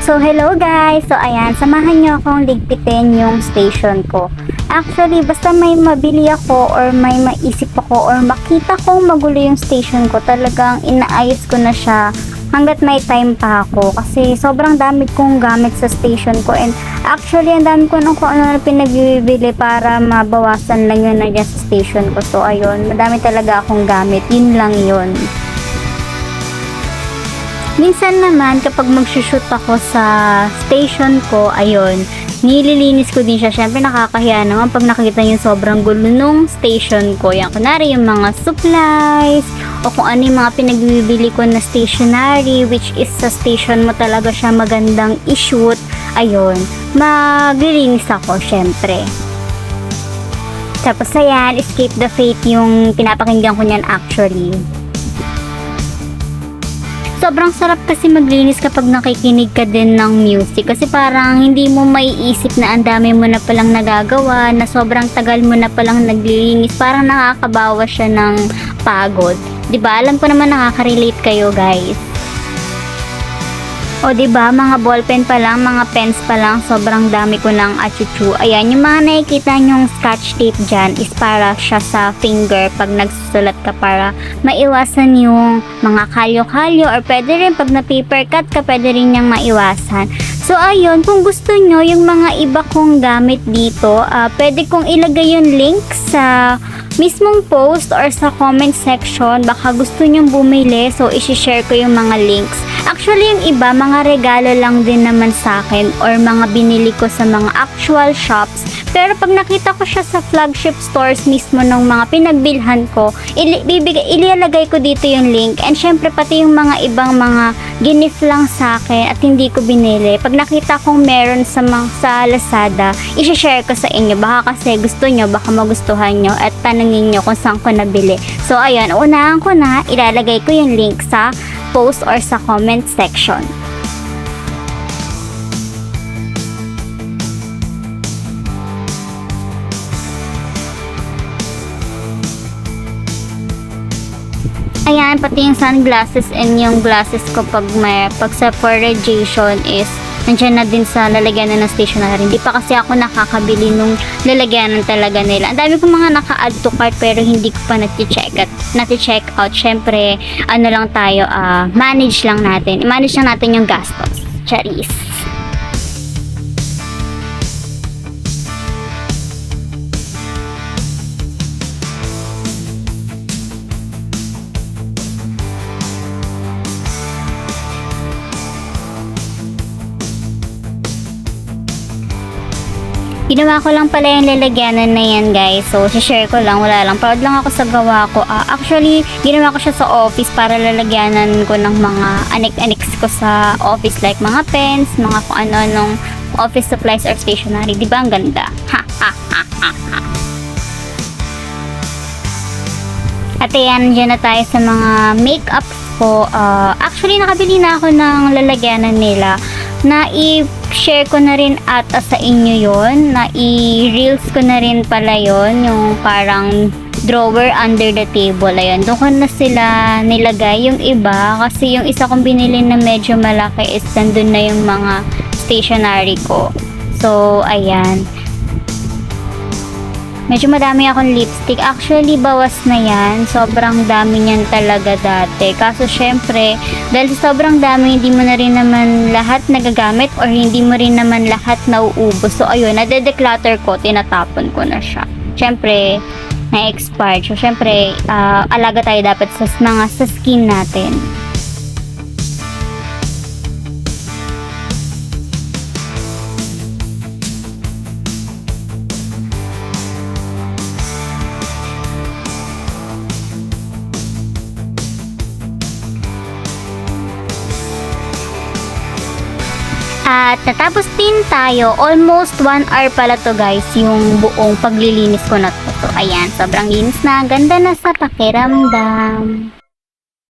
So, hello guys! So, ayan, samahan nyo akong ligpitin yung station ko. Actually, basta may mabili ako or may maisip ako or makita kong magulo yung station ko, talagang inaayos ko na siya hanggat may time pa ako. Kasi sobrang dami kong gamit sa station ko and actually, ang dami ko nung kung ano na pinagbibili para mabawasan lang yun na sa station ko. So, ayun, madami talaga akong gamit. Yun lang yun. Minsan naman, kapag magsushoot ako sa station ko, ayun, nililinis ko din siya. Siyempre, nakakahiya naman pag nakita yung sobrang gulo nung station ko. Yan, kunwari yung mga supplies, o kung ano yung mga pinagbibili ko na stationery, which is sa station mo talaga siya magandang i-shoot. Ayun, maglilinis ako, syempre. Tapos, ayan, Escape the Fate yung pinapakinggan ko niyan actually. Sobrang sarap kasi maglinis kapag nakikinig ka din ng music kasi parang hindi mo maiisip na ang dami mo na palang nagagawa, na sobrang tagal mo na palang naglilinis, parang nakakabawas siya ng pagod. 'Di ba? Alam ko naman nakaka-relate kayo, guys. O 'di ba, mga ballpen pa lang, mga pens pa lang, sobrang dami ko ng achuchu. Ayan, yung mga nakikita nyong scotch tape dyan is para siya sa finger pag nagsusulat ka para maiwasan yung mga kalyo-kalyo, or pwede rin pag na-paper cut ka, pwede rin niyang maiwasan. So ayun, kung gusto nyo yung mga iba kong gamit dito, pwede kong ilagay yung link sa mismong post or sa comment section. Baka gusto nyong bumili, so isi-share ko yung mga links. Actually, yung iba, mga regalo lang din naman sa akin or mga binili ko sa mga actual shops. Pero pag nakita ko siya sa flagship stores mismo ng mga pinagbilhan ko, ilalagay ko dito yung link. And syempre, pati yung mga ibang mga ginif lang sa akin at hindi ko binili. Pag nakita kong meron sa Lazada, isi-share ko sa inyo. Baka kasi gusto nyo, baka magustuhan nyo at tanungin nyo kung saan ko nabili. So, ayan, unahan ko na, ilalagay ko yung link sa post or sa comment section. Ayan, pati yung sunglasses and yung glasses ko pag sa for radiation is nandiyan na din sa lalagyanan ng stationery. Hindi pa kasi ako nakakabili nung lalagyanan talaga nila. Ang dami kong mga naka-add to cart pero hindi ko pa nati-check out. Syempre, ano lang tayo, manage lang natin. I-manage lang natin yung gastos. Charis. Ginawa ko lang pala yung lalagyanan na yan, guys. So, share ko lang. Wala lang. Proud lang ako sa gawa ko. Actually, ginawa ko siya sa office para lalagyanan ko ng mga anik-anix ko sa office. Like mga pens, mga kung ano-anong office supplies or stationery. Diba ang ganda? Ha, ha, ha, ha, ha. At ayan, dyan na tayo sa mga makeup ko. Actually, nakabili na ako ng lalagyanan nila. Na i-share ko na rin ata sa inyo yon, na i-reels ko na rin pala yon, yung parang drawer under the table. Ayun, doon ko na sila nilagay yung iba kasi yung isa kong binili na medyo malaki is nandun na yung mga stationery ko. So, ayan. Medyo madami akong lipstick. Actually, bawas na yan. Sobrang dami niyan talaga dati. Kaso, syempre, dahil sa sobrang dami, hindi mo na rin naman lahat nagagamit or hindi mo rin naman lahat nauubos. So, ayun, nade-declutter ko, tinatapon ko na siya. Syempre, na-expired. So, syempre, alaga tayo dapat sa skin natin. At natapos din tayo, almost 1 hour pala to, guys, yung buong paglilinis ko na to. So, ayan, sobrang linis na, ganda na sa pakiramdam.